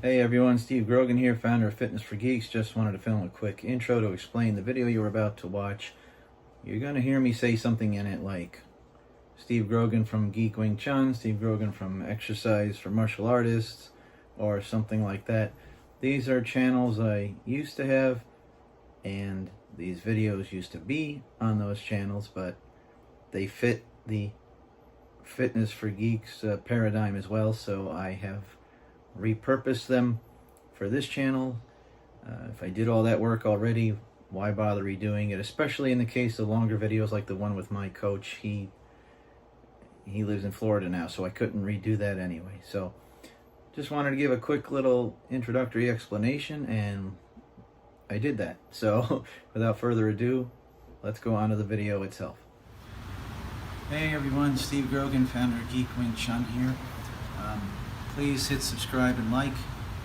Hey everyone, Steve Grogan here, founder of Fitness for Geeks. Just wanted to film a quick intro to explain the video you were about to watch. You're going to hear me say something in it like Steve Grogan from Geek Wing Chun, Steve Grogan from Exercise for Martial Artists, or something like that. These are channels I used to have, and these videos used to be on those channels, but they fit the Fitness for Geeks paradigm as well, so I have repurpose them for this channel. If I did all that work already, why bother redoing it, especially in the case of longer videos like the one with my coach. He lives in Florida now, so I couldn't redo that anyway. So just wanted to give a quick little introductory explanation, and I did that. So without further ado, let's go on to the video itself. Hey everyone, Steve Grogan, founder of Geek Wing Chun here. Please hit subscribe and like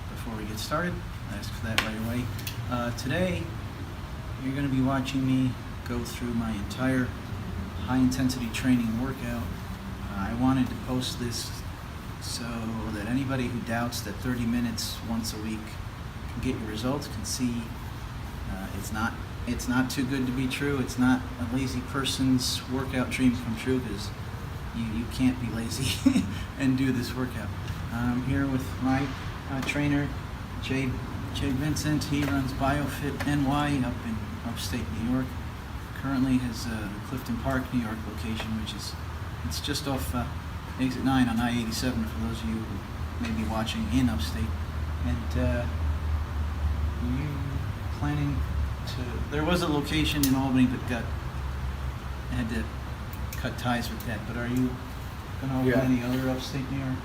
before we get started. I ask for that right away. Today, you're going to be watching me go through my entire high-intensity training workout. I wanted to post this so that anybody who doubts that 30 minutes once a week can get your results can see it's not too good to be true. It's not a lazy person's workout dream come true, because you can't be lazy and do this workout. I'm here with my trainer, Jay Vincent. He runs BioFit NY up in upstate New York. Currently has the Clifton Park, New York location, it's just off exit 9 on I-87 for those of you who may be watching in upstate. And you planning to? There was a location in Albany, but had to cut ties with that. But are you going to open any other upstate New York?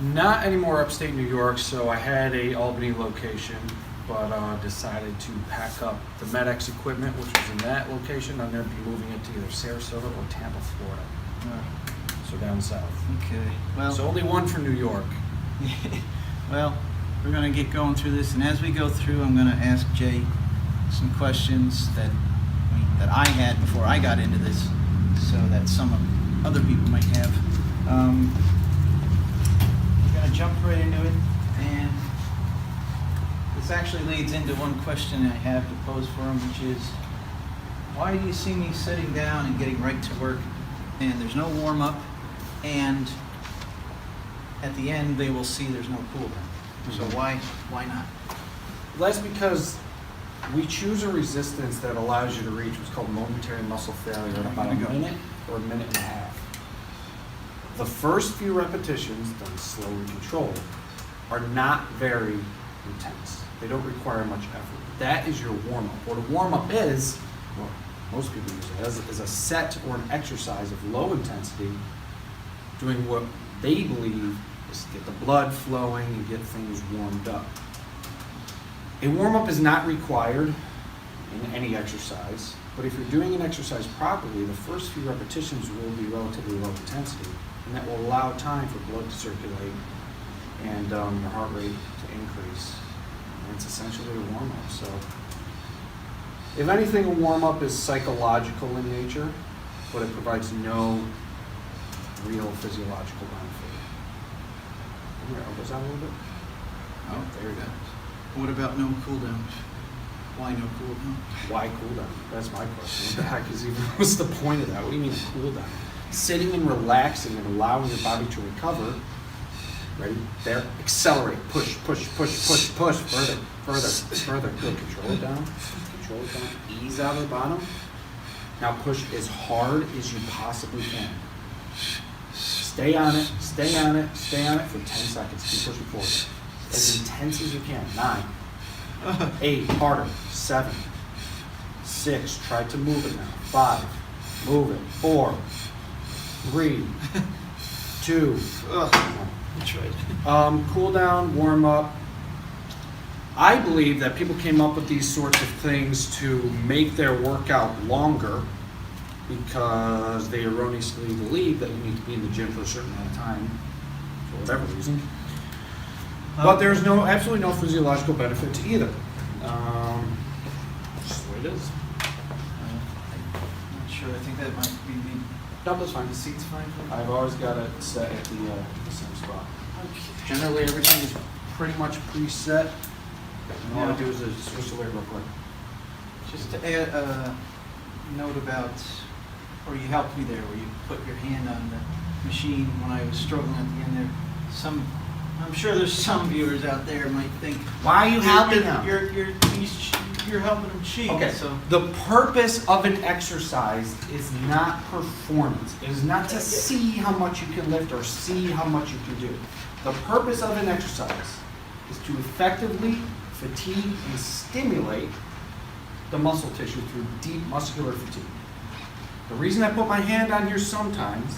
Not anymore upstate New York, so I had a Albany location, but decided to pack up the MedX equipment, which was in that location. I'm going to be moving it to either Sarasota or Tampa, Florida. So down south. Okay. Well, so only one for New York. Well, we're going to get going through this, and as we go through, I'm going to ask Jay some questions that I had before I got into this, so that some other people might have. Jump right into it, and this actually leads into one question I have to pose for him, which is, why do you see me sitting down and getting right to work, and there's no warm-up, and at the end they will see there's no cool down? So why not? That's because we choose a resistance that allows you to reach what's called momentary muscle failure in about a minute or a minute and a half. The first few repetitions, done slowly controlled, are not very intense. They don't require much effort. That is your warm-up. What a warm-up is, well, most people use it as a set or an exercise of low intensity, doing what they believe is to get the blood flowing and get things warmed up. A warm-up is not required in any exercise, but if you're doing an exercise properly, the first few repetitions will be relatively low intensity, and that will allow time for blood to circulate and your heart rate to increase. And it's essentially a warm-up. So, if anything, a warm-up is psychological in nature, but it provides no real physiological benefit. Bring your elbows out a little bit. Oh, there we go. What about no cool down? Why no cool down? Why cool down? That's my question. What the heck is even, what's the point of that? What do you mean cool down? Sitting and relaxing and allowing your body to recover. Right there. Accelerate. Push, push, push, push, push. Further, further, further. Good. Control it down. Control it down. Ease out of the bottom. Now push as hard as you possibly can. Stay on it. Stay on it. Stay on it for 10 seconds. Keep pushing forward. As intense as you can. 9, 8, harder. 7, 6. Try to move it now. 5. Move it. 4. 3, 2, 1. Cool down, warm up. I believe that people came up with these sorts of things to make their workout longer because they erroneously believe that you need to be in the gym for a certain amount of time for whatever reason. But there's absolutely no physiological benefit to either. Just the way it is. I'm not sure. I think that might be the No, that's fine. The seat's fine for me? I've always got it set at the same spot. Generally, everything is pretty much preset. And all I do is just switch the weight real quick. Just to add a note about, or you helped me there, where you put your hand on the machine when I was struggling at the end there. I'm sure there's some viewers out there might think, Why are you helping him? You're helping him cheat. Okay, So the purpose of an exercise is not performance. It is not to see how much you can lift or see how much you can do. The purpose of an exercise is to effectively fatigue and stimulate the muscle tissue through deep muscular fatigue. The reason I put my hand on here sometimes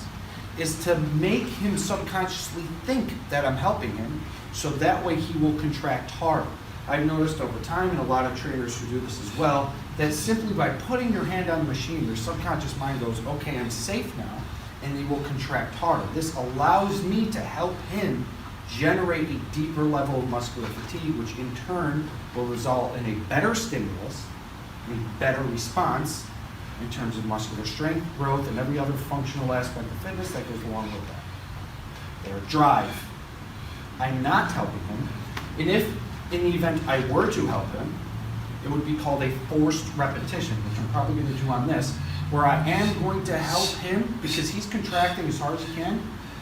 is to make him subconsciously think that I'm helping him, so that way he will contract harder. I've noticed over time, and a lot of trainers who do this as well, that simply by putting your hand on the machine, their subconscious mind goes, okay, I'm safe now, and they will contract harder. This allows me to help him generate a deeper level of muscular fatigue, which in turn will result in a better stimulus, a better response in terms of muscular strength, growth, and every other functional aspect of fitness that goes along with that. Their drive. I'm not helping him, and if in the event I were to help him, it would be called a forced repetition, which I'm probably going to do on this, where I am going to help him because he's contracting as hard as he can.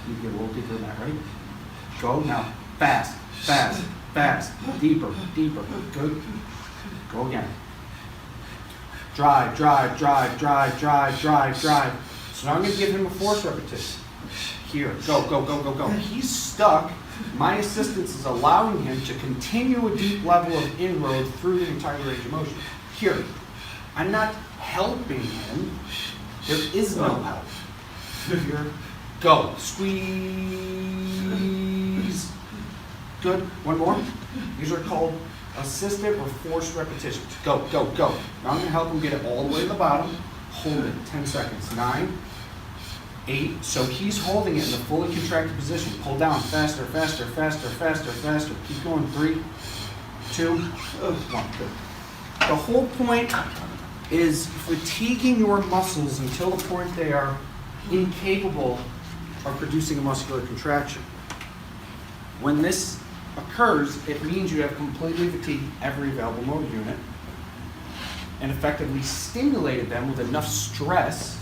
You get a little deeper than that, right? Go now. Fast, fast, fast. Deeper, deeper. Good. Go again. Drive, drive, drive, drive, drive, drive, drive. So now I'm going to give him a forced repetition. Here, go, go, go, go, go. He's stuck. My assistance is allowing him to continue a deep level of inroad through the entire range of motion. Here, I'm not helping him. There is no help. Here, go. Squeeze. Good. One more. These are called assisted or forced repetitions. Go, go, go. Now I'm going to help him get it all the way to the bottom. Hold it. 10 seconds. 9, 8. So he's holding it in the fully contracted position. Pull down. Faster, faster, faster, faster, faster. Keep going. 3, 2, 1. Good. The whole point is fatiguing your muscles until the point they are incapable of producing a muscular contraction. When this occurs, it means you have completely fatigued every available motor unit and effectively stimulated them with enough stress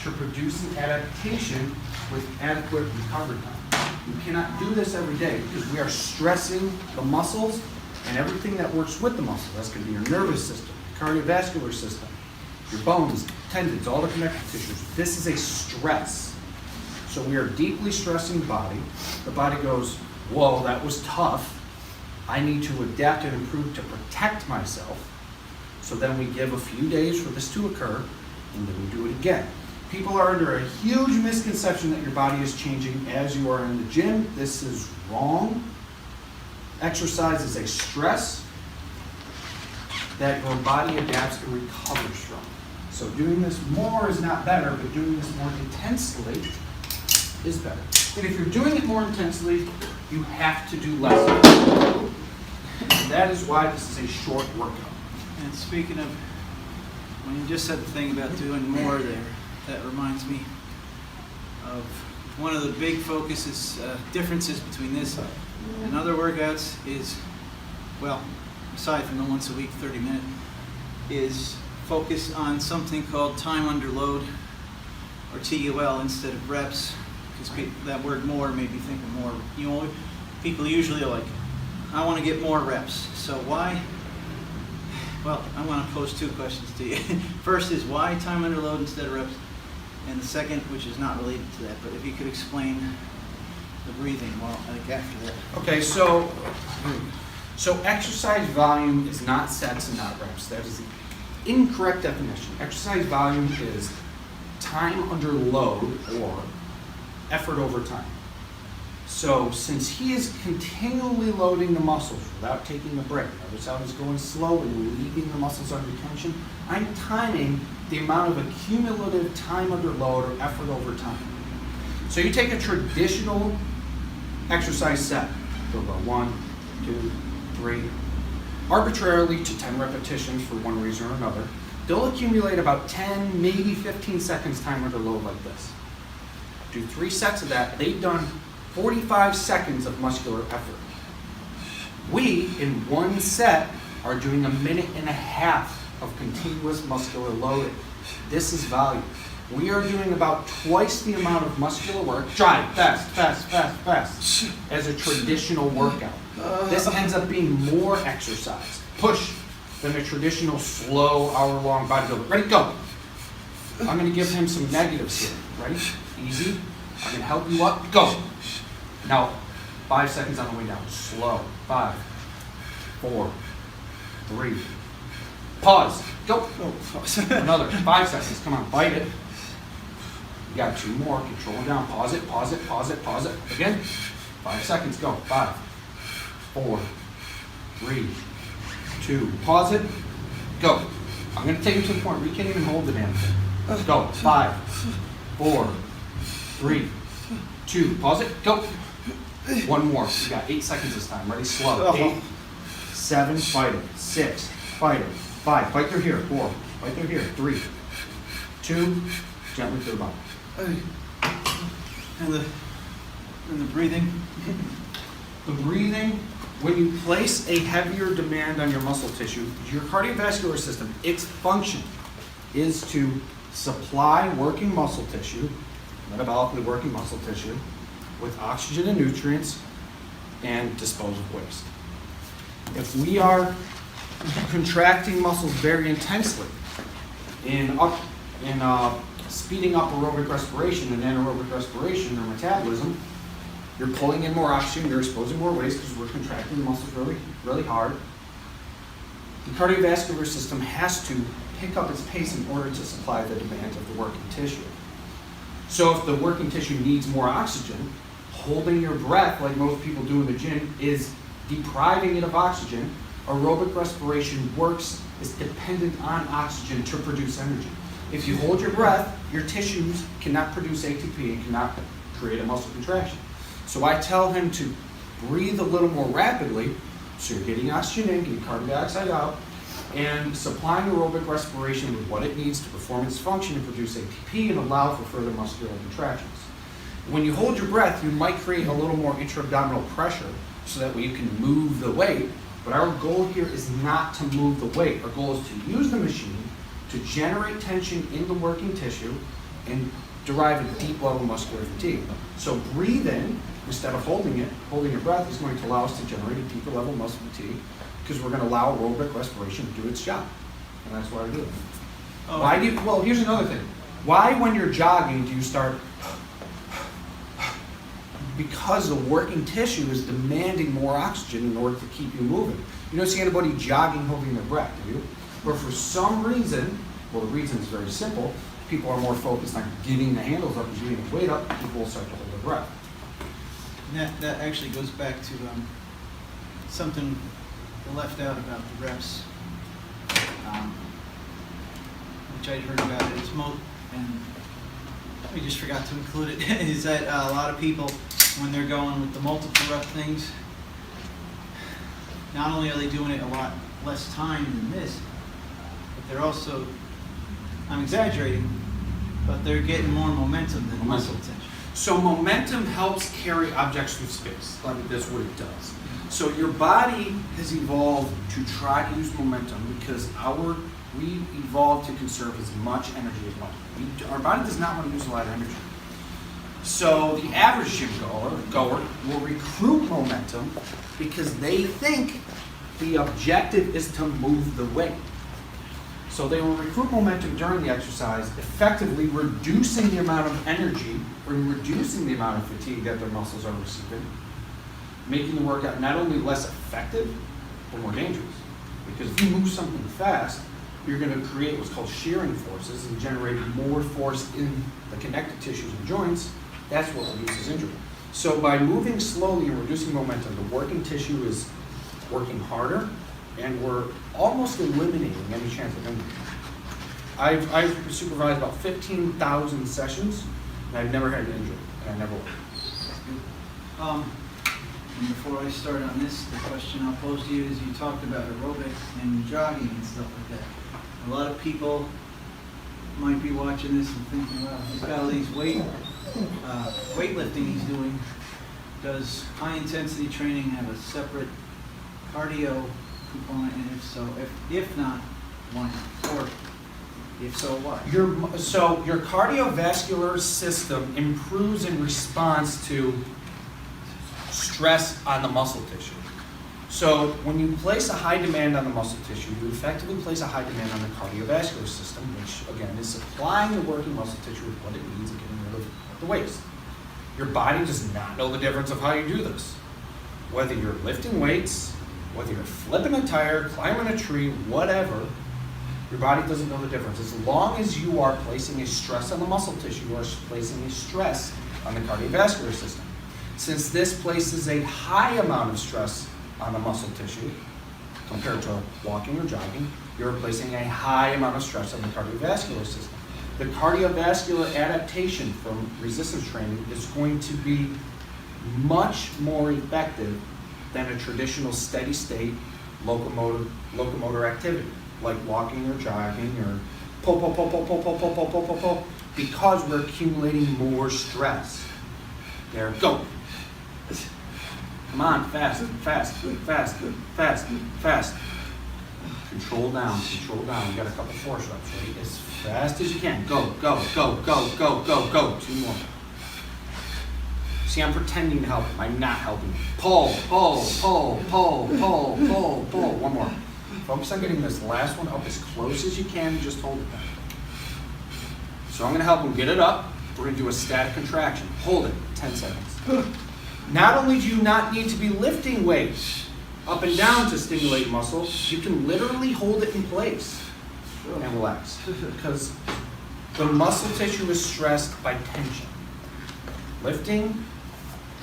to produce an adaptation with adequate recovery time. You cannot do this every day because we are stressing the muscles and everything that works with the muscle. That's going to be your nervous system, cardiovascular system, your bones, tendons, all the connective tissues. This is a stress. So we are deeply stressing the body. The body goes, whoa, that was tough. I need to adapt and improve to protect myself. So then we give a few days for this to occur, and then we do it again. People are under a huge misconception that your body is changing as you are in the gym. This is wrong. Exercise is a stress that your body adapts and recovers from. So doing this more is not better, but doing this more intensely is better. And if you're doing it more intensely, you have to do less. And that is why this is a short workout. And speaking of, when you just said the thing about doing more there, that reminds me of one of the big differences between this and other workouts is, well, aside from the once a week 30-minute, is focus on something called time under load, or TUL, instead of reps, because that word more made me think of more. You know, people usually are like, I want to get more reps. So why? Well, I want to pose two questions to you. First is, why time under load instead of reps? And the second, which is not related to that, but if you could explain the breathing, well, I think after that. Okay, so exercise volume is not sets and not reps. That is the incorrect definition. Exercise volume is time under load or effort over time. So since he is continually loading the muscles without taking a break, notice how he's going slow and leaving the muscles under tension, I'm timing the amount of accumulative time under load or effort over time. So you take a traditional exercise set, go about 1, 2, 3, arbitrarily to 10 repetitions for one reason or another. They'll accumulate about 10, maybe 15 seconds time under load like this. Do 3 sets of that, they've done 45 seconds of muscular effort. We, in one set, are doing 1.5 minutes of continuous muscular loading. This is volume. We are doing about twice the amount of muscular work, drive, fast, fast, fast, fast, as a traditional workout. This ends up being more exercise, push, than a traditional slow hour-long bodybuilder. Ready, go. I'm gonna give him some negatives here. Ready? Easy. I'm gonna help you up, go. Now, 5 seconds on the way down, slow. 5, 4, 3, pause, go. Another 5 seconds, come on, bite it. You got 2 more, control it down, pause it, pause it, pause it, pause it. Again, 5 seconds, go. 5, 4, 3, 2, pause it, go. I'm gonna take you to the point where you can't even hold the damn thing. Let's go. 5, 4, 3, 2, pause it, go. 1 more. You got 8 seconds this time. Ready? Slow. 8, 7, fight it. 6, fight it. 5, fight through here. 4, fight through here. 3, 2, gently to the bottom. And the breathing? The breathing, when you place a heavier demand on your muscle tissue, your cardiovascular system, its function is to supply working muscle tissue, metabolically working muscle tissue, with oxygen and nutrients, and dispose of waste. If we are contracting muscles very intensely in speeding up aerobic respiration and anaerobic respiration or metabolism, you're pulling in more oxygen, you're exposing more waste because we're contracting the muscles really, really hard. The cardiovascular system has to pick up its pace in order to supply the demand of the working tissue. So if the working tissue needs more oxygen, holding your breath, like most people do in the gym, is depriving it of oxygen. Aerobic respiration works, is dependent on oxygen to produce energy. If you hold your breath, your tissues cannot produce ATP and cannot create a muscle contraction. So I tell him to breathe a little more rapidly, so you're getting oxygen in, getting carbon dioxide out, and supplying aerobic respiration with what it needs to perform its function and produce ATP and allow for further muscular contractions. When you hold your breath, you might create a little more intra-abdominal pressure so that way you can move the weight, but our goal here is not to move the weight. Our goal is to use the machine to generate tension in the working tissue and derive a deep level muscular fatigue. So breathe in, instead of holding your breath is going to allow us to generate a deeper level muscle fatigue because we're going to allow aerobic respiration to do its job. And that's why I do it. Well, here's another thing. Why, when you're jogging, do you start? Because the working tissue is demanding more oxygen in order to keep you moving. You don't see anybody jogging holding their breath, do you? But for some reason, well, the reason is very simple, people are more focused on getting the handles up and getting the weight up, people will start to hold their breath. And that actually goes back to something left out about the reps, which I'd heard about it. And we just forgot to include it, is that a lot of people, when they're going with the multiple rep things, not only are they doing it a lot less time than this, but they're also, I'm exaggerating, but they're getting more momentum than muscle tension. So momentum helps carry objects through space. That's what it does. So your body has evolved to try to use momentum because we evolved to conserve as much energy as possible. Our body does not want to use a lot of energy. So the average gym goer will recruit momentum because they think the objective is to move the weight. So they will recruit momentum during the exercise, effectively reducing the amount of energy or reducing the amount of fatigue that their muscles are receiving, making the workout not only less effective, but more dangerous. Because if you move something fast, you're going to create what's called shearing forces and generate more force in the connective tissues and joints. That's what reduces injury. So by moving slowly and reducing momentum, the working tissue is working harder, and we're almost eliminating any chance of injury. I've supervised about 15,000 sessions, and I've never had an injury, and I never will. And before I start on this, the question I'll pose to you is, you talked about aerobics and jogging and stuff like that. A lot of people might be watching this and thinking, well, he's got all these weightlifting he's doing. Does high intensity training have a separate cardio component, and if so, if not, why not? Or if so, what? Your cardiovascular system improves in response to stress on the muscle tissue. So when you place a high demand on the muscle tissue, you effectively place a high demand on the cardiovascular system, which again is supplying the working muscle tissue with what it needs and getting rid of the waste. Your body does not know the difference of how you do this. Whether you're lifting weights, whether you're flipping a tire, climbing a tree, whatever, your body doesn't know the difference. As long as you are placing a stress on the muscle tissue, you are placing a stress on the cardiovascular system. Since this places a high amount of stress on the muscle tissue compared to walking or jogging, you're placing a high amount of stress on the cardiovascular system. The cardiovascular adaptation from resistance training is going to be much more effective than a traditional steady state locomotor activity, like walking or jogging or pull, because we're accumulating more stress. There, go. Come on, fast. Control down. You got a couple force reps, right? As fast as you can. Go. 2 more. See, I'm pretending to help him. I'm not helping him. Pull. 1 more. Focus on getting this last one up as close as you can. Just hold it down. So I'm going to help him get it up. We're going to do a static contraction. Hold it, 10 seconds. Not only do you not need to be lifting weights up and down to stimulate muscles, you can literally hold it in place and relax. Because the muscle tissue is stressed by tension. Lifting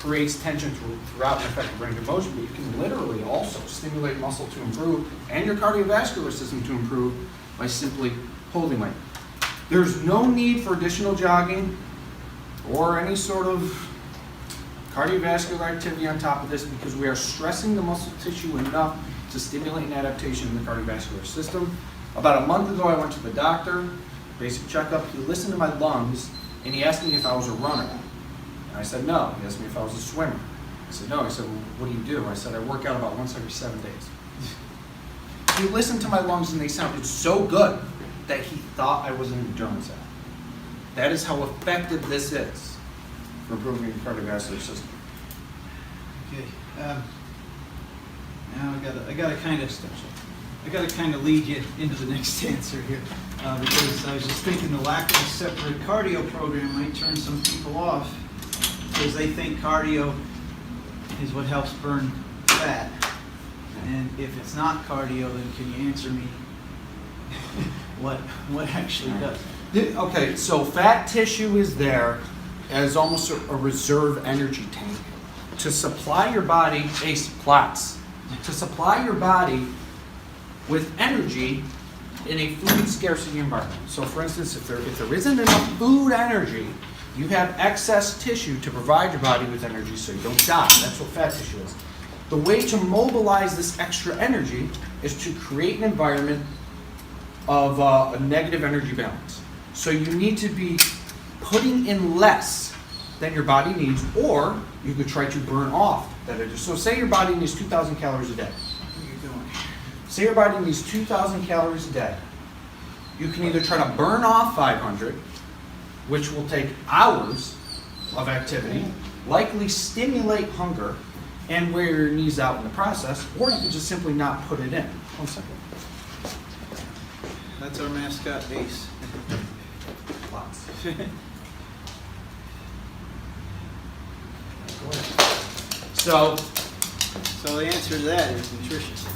creates tension throughout an effective range of motion, but you can literally also stimulate muscle to improve and your cardiovascular system to improve by simply holding weight. There's no need for additional jogging or any sort of cardiovascular activity on top of this because we are stressing the muscle tissue enough to stimulate an adaptation in the cardiovascular system. About a month ago, I went to the doctor, basic checkup. He listened to my lungs and he asked me if I was a runner. And I said no. He asked me if I was a swimmer. I said no. He said, well, what do you do? I said, I work out about once every 7 days. He listened to my lungs and they sounded so good that he thought I was an endurance athlete. That is how effective this is for improving the cardiovascular system. Okay. Now I gotta kind of lead you into the next answer here, because I was just thinking the lack of a separate cardio program might turn some people off because they think cardio is what helps burn fat, and if it's not cardio, then can you answer me what actually does? Okay, so fat tissue is there as almost a reserve energy tank to supply your body to supply your body with energy in a food scarcity environment. So for instance, if there isn't enough food energy, you have excess tissue to provide your body with energy so you don't die. That's what fat tissue is. The way to mobilize this extra energy is to create an environment of a negative energy balance. So you need to be putting in less than your body needs, or you could try to burn off that energy. So say your body needs 2,000 calories a day. What are you doing? Say your body needs 2,000 calories a day. You can either try to burn off 500, which will take hours of activity, likely stimulate hunger, and wear your knees out in the process, or you can just simply not put it in. 1 second. That's our mascot Ace. Lots. So So the answer to that is nutritious.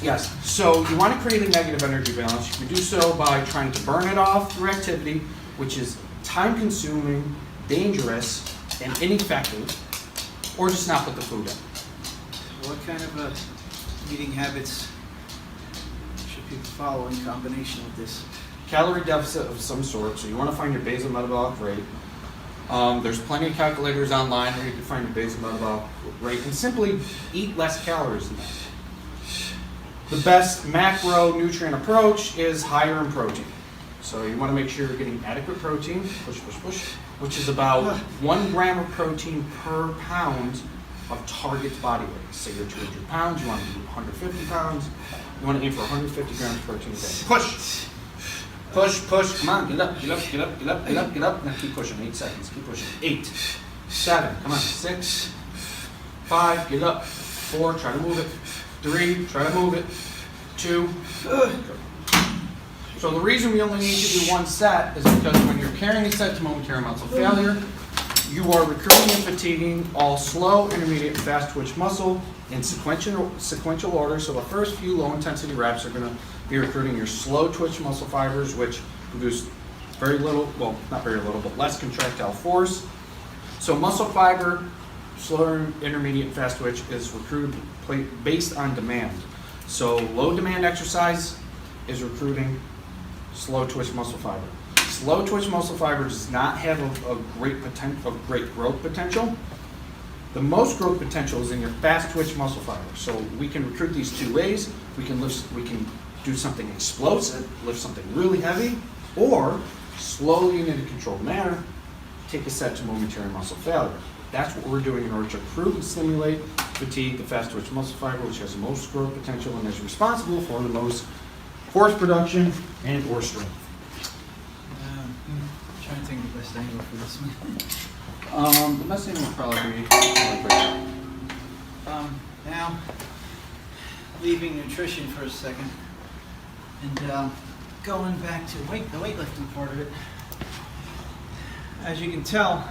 yes, so you want to create a negative energy balance. You can do so by trying to burn it off through activity, which is time-consuming, dangerous, and ineffective, or just not put the food in. What kind of eating habits should people follow in combination with this? Calorie deficit of some sort, so you want to find your basal metabolic rate. There's plenty of calculators online where you can find your basal metabolic rate and simply eat less calories than that. The best macronutrient approach is higher in protein. So you want to make sure you're getting adequate protein, push, which is about 1 gram of protein per pound of target body weight. Say you're 200 pounds, you want to do 150 pounds, you want to aim for 150 grams of protein a day. Push! Push, push, come on, get up, get up, get up, get up, get up, get up. Now keep pushing, 8 seconds, keep pushing. 8, 7, come on, 6, 5, get up. 4, try to move it. 3, try to move it. 2, good. So the reason we only need to do 1 set is because when you're carrying a set to momentary muscle failure, you are recruiting and fatiguing all slow, intermediate, fast twitch muscle in sequential order. So the first few low intensity reps are going to be recruiting your slow twitch muscle fibers, which produce very little, well, not very little, but less contractile force. So muscle fiber, slow, intermediate, fast twitch is recruited based on demand. So low demand exercise is recruiting slow twitch muscle fiber. Slow twitch muscle fiber does not have a great growth potential. The most growth potential is in your fast twitch muscle fiber. So we can recruit these 2 ways. We can do something explosive, lift something really heavy, or slowly and in a controlled manner, take a set to momentary muscle failure. That's what we're doing in order to recruit and stimulate fatigue, the fast twitch muscle fiber, which has the most growth potential and is responsible for the most force production and or strength. I'm trying to think of the best angle for this one. The best thing would probably be Now, leaving nutrition for a second and going back to the weightlifting part of it. As you can tell,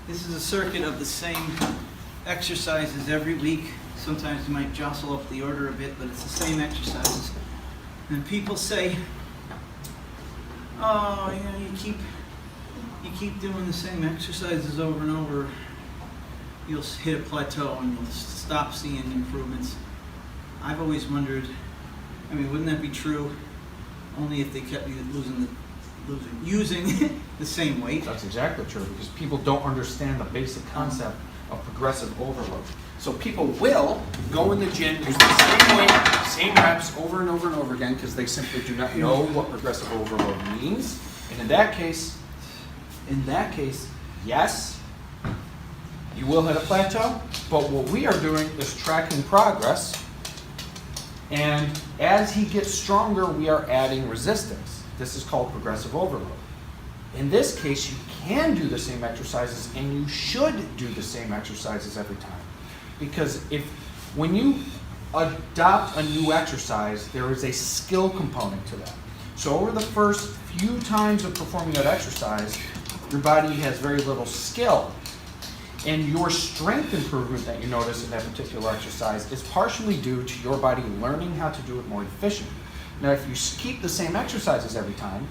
this is a circuit of the same exercises every week. Sometimes you might jostle up the order a bit, but it's the same exercises. And people say, oh, you know, you keep doing the same exercises over and over, you'll hit a plateau and you'll stop seeing improvements. I've always wondered, I mean, wouldn't that be true only if they kept using the same weight? That's exactly true, because people don't understand the basic concept of progressive overload. So people will go in the gym, use the same weight, same reps over and over and over again, because they simply do not know what progressive overload means. And in that case, yes, you will hit a plateau, but what we are doing is tracking progress, and as he gets stronger, we are adding resistance. This is called progressive overload. In this case, you can do the same exercises, and you should do the same exercises every time. Because when you adopt a new exercise, there is a skill component to that. So over the first few times of performing that exercise, your body has very little skill. And your strength improvement that you notice in that particular exercise is partially due to your body learning how to do it more efficiently. Now, if you keep the same exercises every time,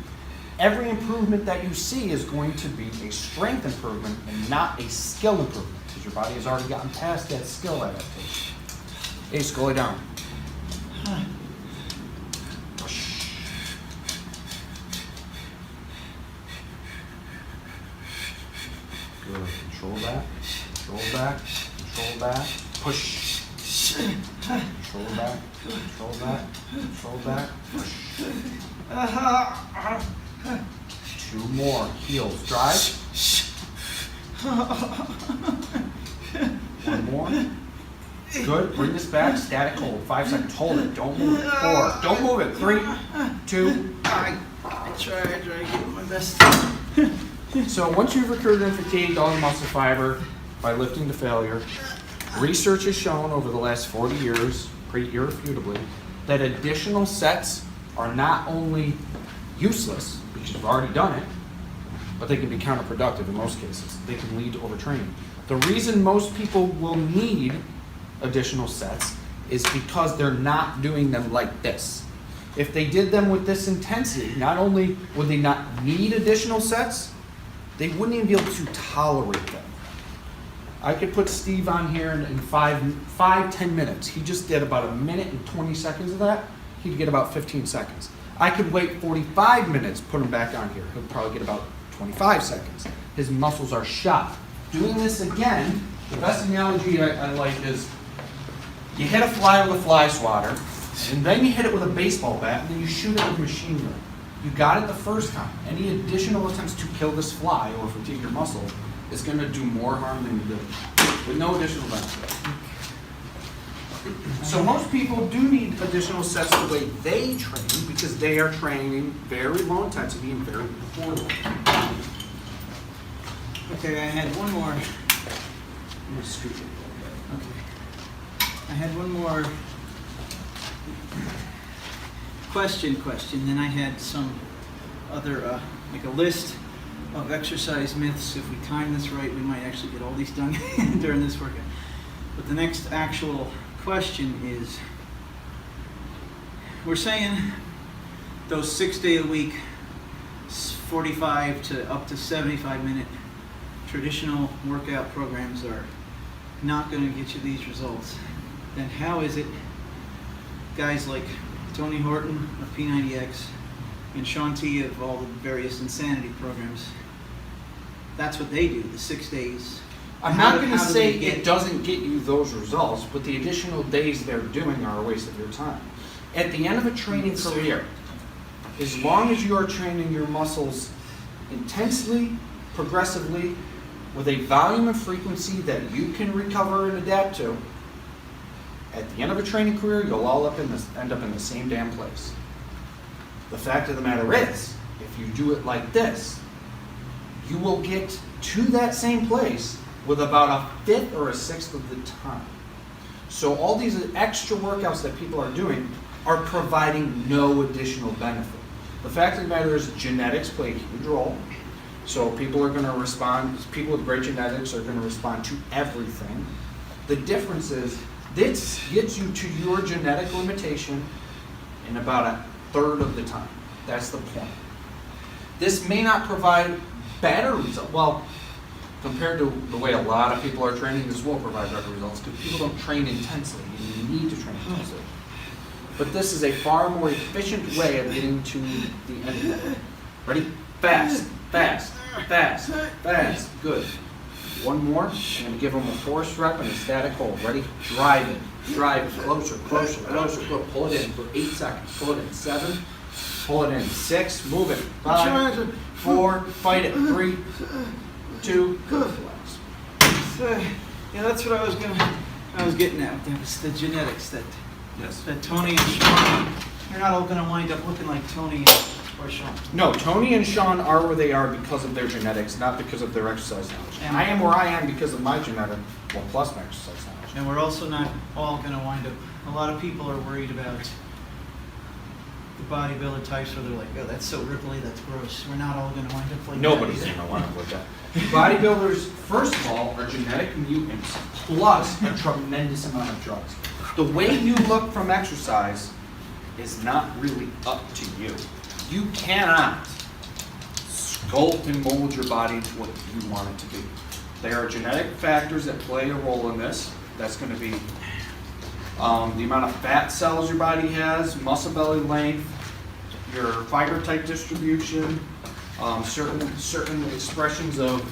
every improvement that you see is going to be a strength improvement and not a skill improvement, because your body has already gotten past that skill adaptation. Ace, go lay down. Push. Good. Control back, control back, control back. Push. Control back, control back, control back. Push. 2 more. Heels. Drive. 1 more. Good. Bring this back. Static hold. 5 seconds. Hold it. Don't move it. 4. Don't move it. 3, 2. I try to give my best. So once you've recruited and fatigued all the muscle fiber by lifting to failure, research has shown over the last 40 years, pretty irrefutably, that additional sets are not only useless, because you've already done it, but they can be counterproductive in most cases. They can lead to overtraining. The reason most people will need additional sets is because they're not doing them like this. If they did them with this intensity, not only would they not need additional sets, they wouldn't even be able to tolerate them. I could put Steve on here in 10 minutes. He just did about 1 minute and 20 seconds of that. He'd get about 15 seconds. I could wait 45 minutes, put him back on here. He'll probably get about 25 seconds. His muscles are shot. Doing this again, the best analogy I like is you hit a fly with a fly swatter, and then you hit it with a baseball bat, and then you shoot it with a machine gun. You got it the first time. Any additional attempts to kill this fly or fatigue your muscle is going to do more harm than good. with no additional benefit. So most people do need additional sets the way they train because they are training very low intensity and very poorly. Okay, I had one more. I'm gonna scoop it. Okay. I had one more question, then I had some other, like a list of exercise myths. If we time this right, we might actually get all these done during this workout. But the next actual question is, we're saying those 6-day-a-week, 45 to up to 75-minute traditional workout programs are not going to get you these results. Then how is it guys like Tony Horton of P90X and Sean T of all the various insanity programs, that's what they do, the 6 days? I'm How not do- going to how do say they get- it doesn't get you those results, but the additional days they're doing are a waste of your time. At the end of a training career, as long as you are training your muscles intensely, progressively, with a volume and frequency that you can recover and adapt to, at the end of a training career, you'll all end up in the same damn place. The fact of the matter is, if you do it like this, you will get to that same place with about a fifth or a sixth of the time. So all these extra workouts that people are doing are providing no additional benefit. The fact of the matter is genetics play a huge role. So people are going to respond, people with great genetics are going to respond to everything. The difference is this gets you to your genetic limitation in about a third of the time. That's the point. This may not provide better results. Well, compared to the way a lot of people are training, this will provide better results because people don't train intensely. You need to train intensely. But this is a far more efficient way of getting to the end goal. Ready? Fast, fast, fast, fast. Good. One more. I'm going to give them a forced rep and a static hold. Ready? Drive it. Drive it. Closer, closer, closer. Good. Pull it in for 8 seconds. Pull it in 7. Pull it in 6. Move it. 5, 4. Fight it. 3, 2. Relax. Yeah, that's what I was getting at. That was the genetics that Yes. Tony and Sean, they're not all going to wind up looking like Tony or Sean. No, Tony and Sean are where they are because of their genetics, not because of their exercise knowledge. And I am where I am because of my genetic, well, plus my exercise knowledge. And we're also not all going to wind up, a lot of people are worried about the bodybuilder types where they're like, oh, that's so ripply, that's gross. We're not all going to wind up like Nobody's that. going to want to look at. Bodybuilders, first of all, are genetic mutants, plus a tremendous amount of drugs. The way you look from exercise is not really up to you. You cannot sculpt and mold your body into what you want it to be. There are genetic factors that play a role in this. That's going to be the amount of fat cells your body has, muscle belly length, your fiber type distribution, certain expressions of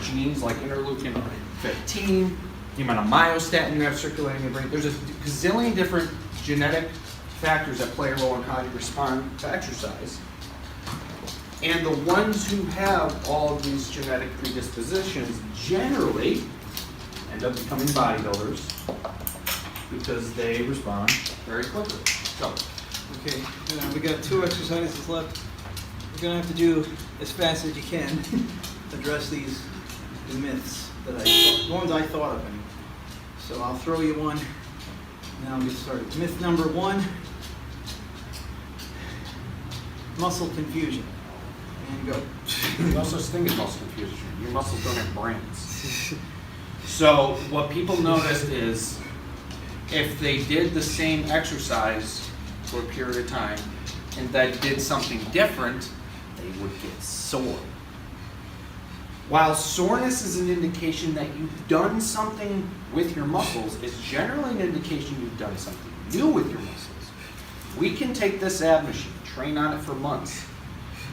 genes like interleukin 15, the amount of myostatin you have circulating in the brain. There's a gazillion different genetic factors that play a role in how you respond to exercise. And the ones who have all of these genetic predispositions generally end up becoming bodybuilders because they respond very quickly. So, Okay, we got 2 exercises left. You're going to have to do as fast as you can address the myths that the ones I thought of anyway. So I'll throw you one, and I'll get started. Myth number 1, muscle confusion. And go. there's no such thing as muscle confusion. Your muscles don't have brains. So what people noticed is if they did the same exercise for a period of time and then did something different, they would get sore. While soreness is an indication that you've done something with your muscles, it's generally an indication you've done something new with your muscles. We can take this ab machine, train on it for months,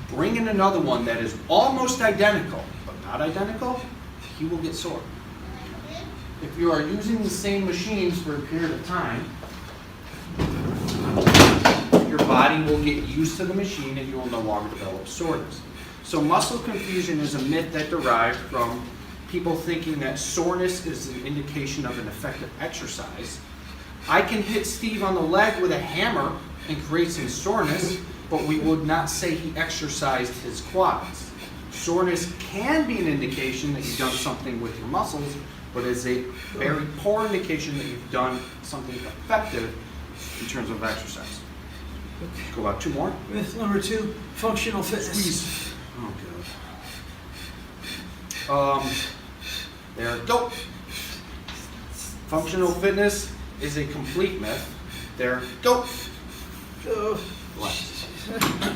bring in another one that is almost identical, but not identical, he will get sore. If you are using the same machines for a period of time, your body will get used to the machine and you will no longer develop soreness. So muscle confusion is a myth that derived from people thinking that soreness is an indication of an effective exercise. I can hit Steve on the leg with a hammer and create some soreness, but we would not say he exercised his quads. Soreness can be an indication that you've done something with your muscles, but is a very poor indication that you've done something effective in terms of exercise. Go about 2 more. Myth number 2, functional fitness. Squeeze. Oh, good. There we go. Functional fitness is a complete myth. There we go.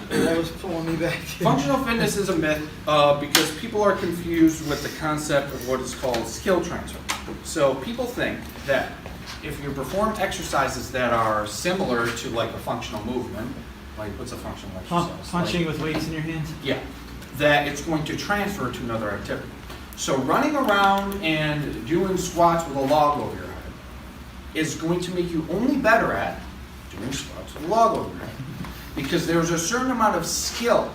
That was pulling me back. Functional fitness is a myth because people are confused with the concept of what is called skill transfer. So people think that if you perform exercises that are similar to like a functional movement, like what's a functional exercise? Punching with weights in your hands? Yeah, that it's going to transfer to another activity. So running around and doing squats with a log over your head is going to make you only better at doing squats with a log over your head. Because there's a certain amount of skill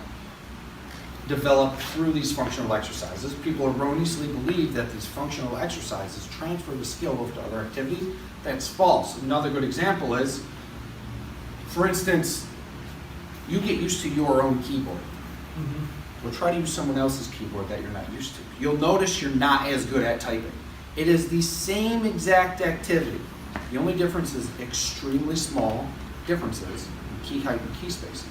developed through these functional exercises. People erroneously believe that these functional exercises transfer the skill over to other activities. That's false. Another good example is, for instance, you get used to your own keyboard. Well, try to use someone else's keyboard that you're not used to. You'll notice you're not as good at typing. It is the same exact activity. The only difference is extremely small differences in key height and key spacing.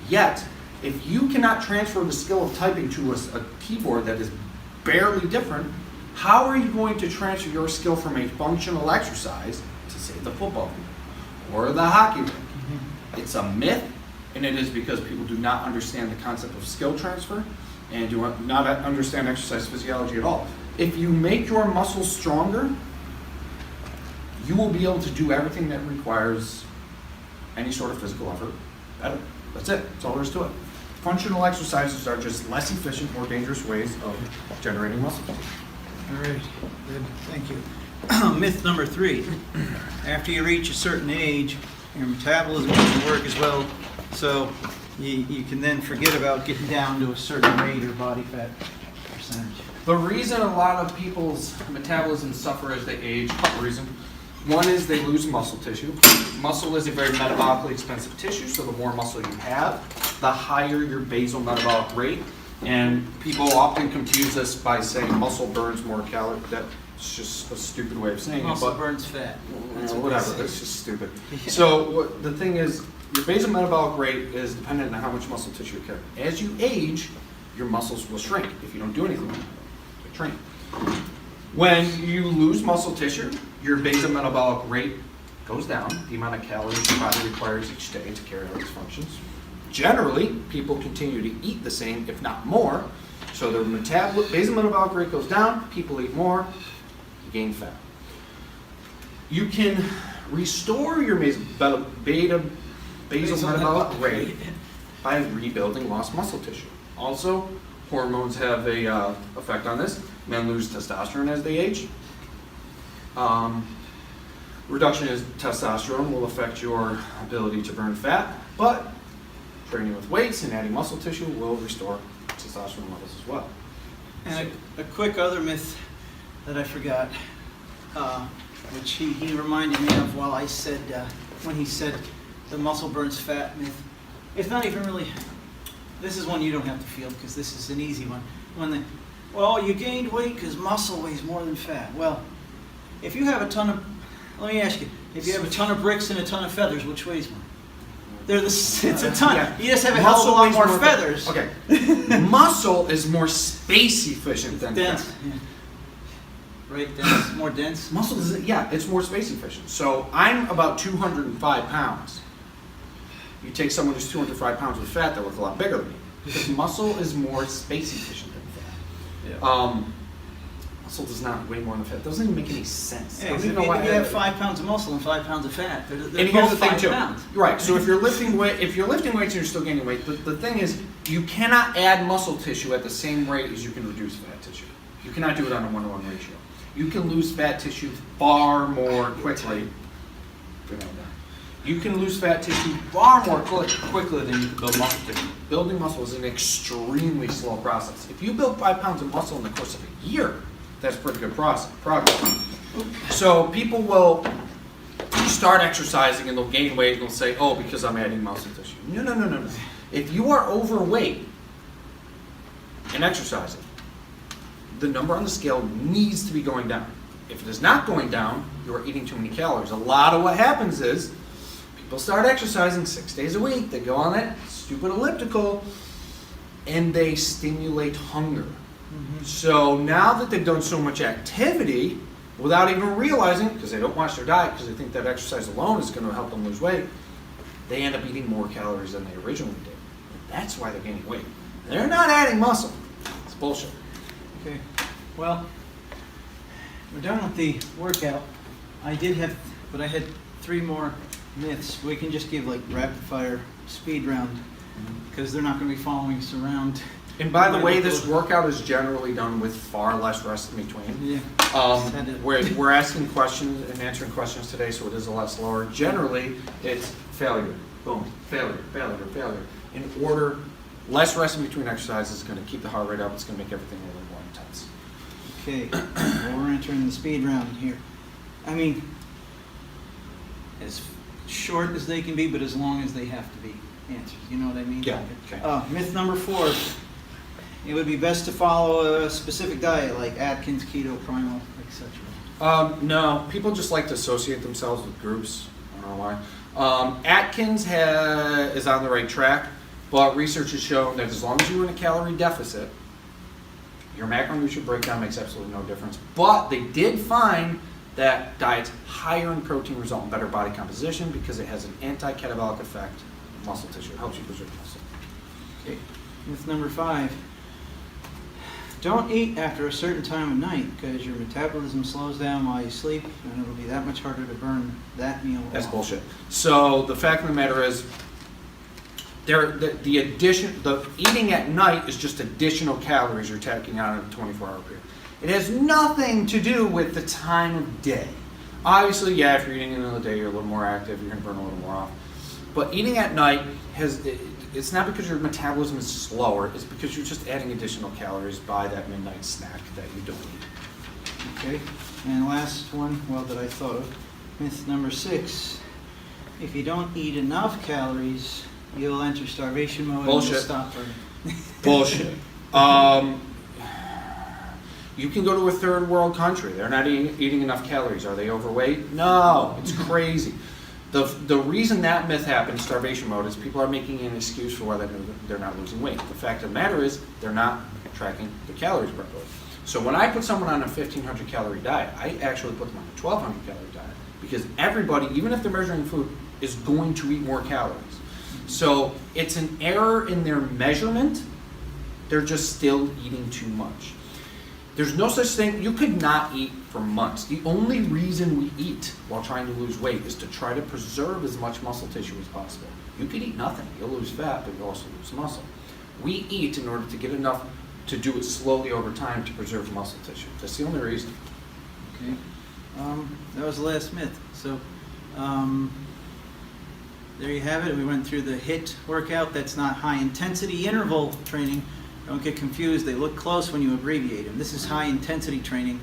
Yet, if you cannot transfer the skill of typing to a keyboard that is barely different, how are you going to transfer your skill from a functional exercise to, say, the football field or the hockey rink? It's a myth, and it is because people do not understand the concept of skill transfer and do not understand exercise physiology at all. If you make your muscles stronger, you will be able to do everything that requires any sort of physical effort better. That's it. That's all there is to it. Functional exercises are just less efficient, more dangerous ways of generating muscle. All right, good, thank you. Myth number 3, after you reach a certain age, your metabolism doesn't work as well, so you can then forget about getting down to a certain weight or body fat percentage. The reason a lot of people's metabolism suffer as they age, a couple reasons. One is they lose muscle tissue. Muscle is a very metabolically expensive tissue, so the more muscle you have, the higher your basal metabolic rate. And people often confuse this by saying muscle burns more calories. That's just a stupid way of saying Muscle it. But burns fat. That's what whatever, they say. it's just stupid. So the thing is, your basal metabolic rate is dependent on how much muscle tissue you carry. As you age, your muscles will shrink if you don't do anything with them. They shrink. When you lose muscle tissue, your basal metabolic rate goes down, the amount of calories your body requires each day to carry out its functions. Generally, people continue to eat the same, if not more, so their basal metabolic rate goes down, people eat more, you gain fat. You can restore your basal metabolic rate by rebuilding lost muscle tissue. Also, hormones have a effect on this. Men lose testosterone as they age. Reduction in testosterone will affect your ability to burn fat, but training with weights and adding muscle tissue will restore testosterone levels as well. And a quick other myth that I forgot, which he reminded me of while I said, when he said the muscle burns fat myth. It's not even really, this is one you don't have to feel because this is an easy one. Well, you gained weight because muscle weighs more than fat. Well, if you have let me ask you, if you have a ton of bricks and a ton of feathers, which weighs more? It's a ton. Yeah. You just have a hell of a lot more feathers. Okay. Muscle is more space efficient than Dense. fat. Yeah. Right, dense, more dense. Muscle is, yeah, it's more space efficient. So I'm about 205 pounds. You take someone who's 205 pounds with fat, they look a lot bigger than me. Because muscle is more space efficient than fat. Yeah. Muscle does not weigh more than fat. It doesn't even make any sense. Yeah, I don't if even know you why have 5 pounds of muscle and 5 pounds of fat, they're and here's the both thing 5 too. pounds. Right. So if you're lifting weights and you're still gaining weight, the thing is you cannot add muscle tissue at the same rate as you can reduce fat tissue. You cannot do it on a 1-to-1 ratio. You can lose fat tissue far more quickly. You can lose fat tissue far more quickly than you can build muscle tissue. Building muscle is an extremely slow process. If you build 5 pounds of muscle in the course of a year, That's pretty good progress. So people will start exercising and they'll gain weight and they'll say, oh, because I'm adding muscle tissue. No. If you are overweight and exercising, the number on the scale needs to be going down. If it is not going down, you are eating too many calories. A lot of what happens is people start exercising 6 days a week. They go on that stupid elliptical and they stimulate hunger. So now that they've done so much activity without even realizing, because they don't watch their diet, because they think that exercise alone is going to help them lose weight, they end up eating more calories than they originally did. And that's why they're gaining weight. They're not adding muscle. It's bullshit. Okay, well, we're done with the workout. I had 3 more myths. We can just give like rapid fire speed round because they're not going to be following us around. And by the way, this workout is generally done with far less rest in between. Yeah. We're asking questions and answering questions today, so it is a lot slower. Generally, it's failure, boom, failure. In order, less rest in between exercises is going to keep the heart rate up. It's going to make everything a little more intense. Okay, well, we're entering the speed round here. I mean, as short as they can be, but as long as they have to be answers. You know what I mean? Yeah. Okay. Myth number 4. It would be best to follow a specific diet like Atkins, keto, primal, etc. No, people just like to associate themselves with groups. I don't know why. Atkins is on the right track, but research has shown that as long as you're in a calorie deficit, your macronutrient breakdown makes absolutely no difference. But they did find that diets higher in protein result in better body composition because it has an anti-catabolic effect of muscle tissue. It helps you preserve muscle. Okay. Myth number 5. Don't eat after a certain time of night because your metabolism slows down while you sleep and it'll be that much harder to burn that meal That's off. bullshit. So the fact of the matter is, the eating at night is just additional calories you're tacking on in a 24-hour period. It has nothing to do with the time of day. Obviously, yeah, if you're eating in the middle of the day, you're a little more active, you're going to burn a little more off. But eating at night it's not because your metabolism is slower, it's because you're just adding additional calories by that midnight snack that you don't eat. Okay, and last one, that I thought of. Myth number 6. If you don't eat enough calories, you'll enter starvation mode Bullshit. and you'll stop burning. Bullshit. You can go to a third world country. They're not eating enough calories. Are they overweight? No, it's crazy. The reason that myth happens, starvation mode, is people are making an excuse for why they're not losing weight. The fact of the matter is they're not tracking the calories properly. So when I put someone on a 1,500 calorie diet, I actually put them on a 1,200 calorie diet because everybody, even if they're measuring food, is going to eat more calories. So it's an error in their measurement. They're just still eating too much. There's no such thing. You could not eat for months. The only reason we eat while trying to lose weight is to try to preserve as much muscle tissue as possible. You could eat nothing. You'll lose fat, but you'll also lose muscle. We eat in order to get enough to do it slowly over time to preserve muscle tissue. That's the only reason. Okay. That was the last myth. So there you have it. We went through the HIIT workout. That's not high intensity interval training. Don't get confused. They look close when you abbreviate them. This is high intensity training.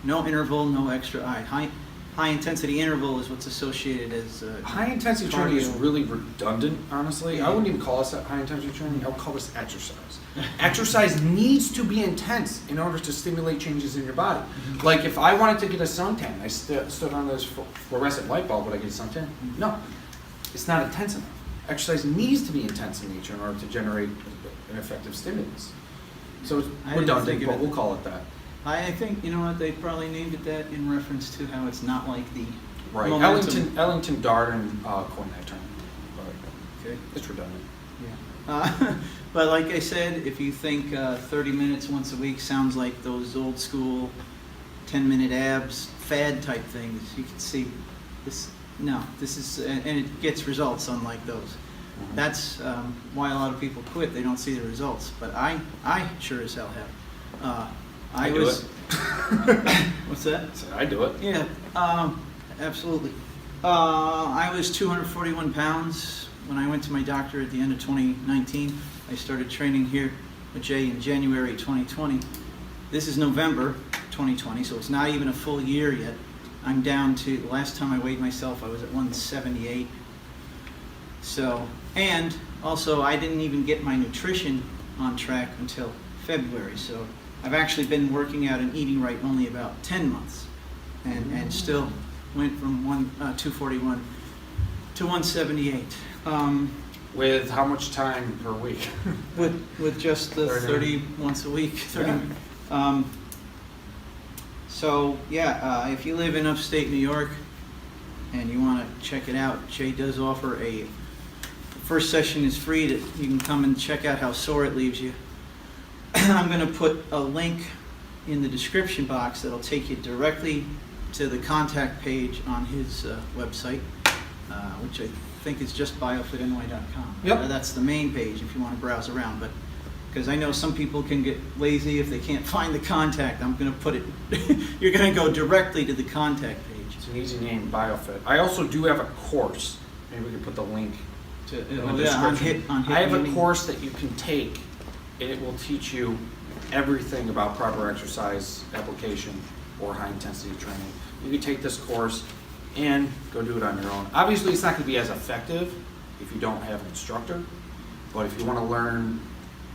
No interval, no extra I. High intensity interval is what's associated as high intensity training is cardio. really redundant, honestly. I wouldn't even call this high intensity training. I would call this exercise. Exercise needs to be intense in order to stimulate changes in your body. Mm-hmm. Like if I wanted to get a suntan, I stood on this fluorescent light bulb, would I get a suntan? No, it's not intense enough. Exercise needs to be intense in nature in order to generate an effective stimulus. So it's I didn't redundant, think of but it. we'll call it that. I think, you know what, they probably named it that in reference to how it's not like the Right. momentum. Ellington Darden coined that term. But Okay. it's redundant. Yeah. But like I said, if you think 30 minutes once a week sounds like those old school 10-minute abs fad type things, you can see this. No, this is, and it gets results unlike those. Mhm. That's why a lot of people quit. They don't see the results. But I sure as hell have. I do it. What's that? So I do it. Yeah, absolutely. I was 241 pounds when I went to my doctor at the end of 2019. I started training here with Jay in January 2020. This is November. 2020, so it's not even a full year yet. I'm down to, the last time I weighed myself, I was at 178. So, and also I didn't even get my nutrition on track until February. So I've actually been working out and eating right only about 10 months, and still went from 241 to 178. With how much time per week? With just the 30 once a week. 30. Yeah. So yeah, if you live in upstate New York and you want to check it out, Jay does offer the first session is free. You can come and check out how sore it leaves you. I'm going to put a link in the description box that'll take you directly to the contact page on his website, which I think is just biofitny.com. Yep. That's the main page if you want to browse around, but because I know some people can get lazy if they can't find the contact, I'm going to put it, you're going to go directly to the contact page. It's an easy name, BioFit. I also do have a course. Maybe we can put the link in the description. On I have a Udemy. course that you can take, and it will teach you everything about proper exercise application or high intensity training. You can take this course and go do it on your own. Obviously, it's not going to be as effective if you don't have an instructor, but if you want to learn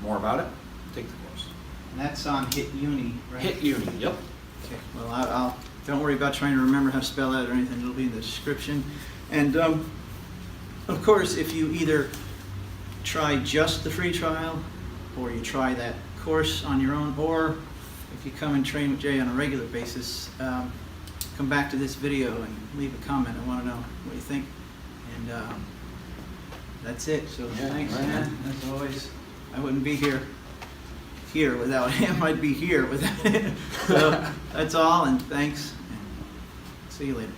more about it, take the course. And that's on Hit Uni, right? Hit Uni, yep. Okay, well, I'll don't worry about trying to remember how to spell that or anything. It'll be in the description. And of course, if you either try just the free trial, or you try that course on your own, or if you come and train with Jay on a regular basis, come back to this video and leave a comment. I want to know what you think. And that's it. So Yeah, thanks, right, man. As always, I wouldn't be here without him. I'd be here without him. So that's all, and thanks, and see you later.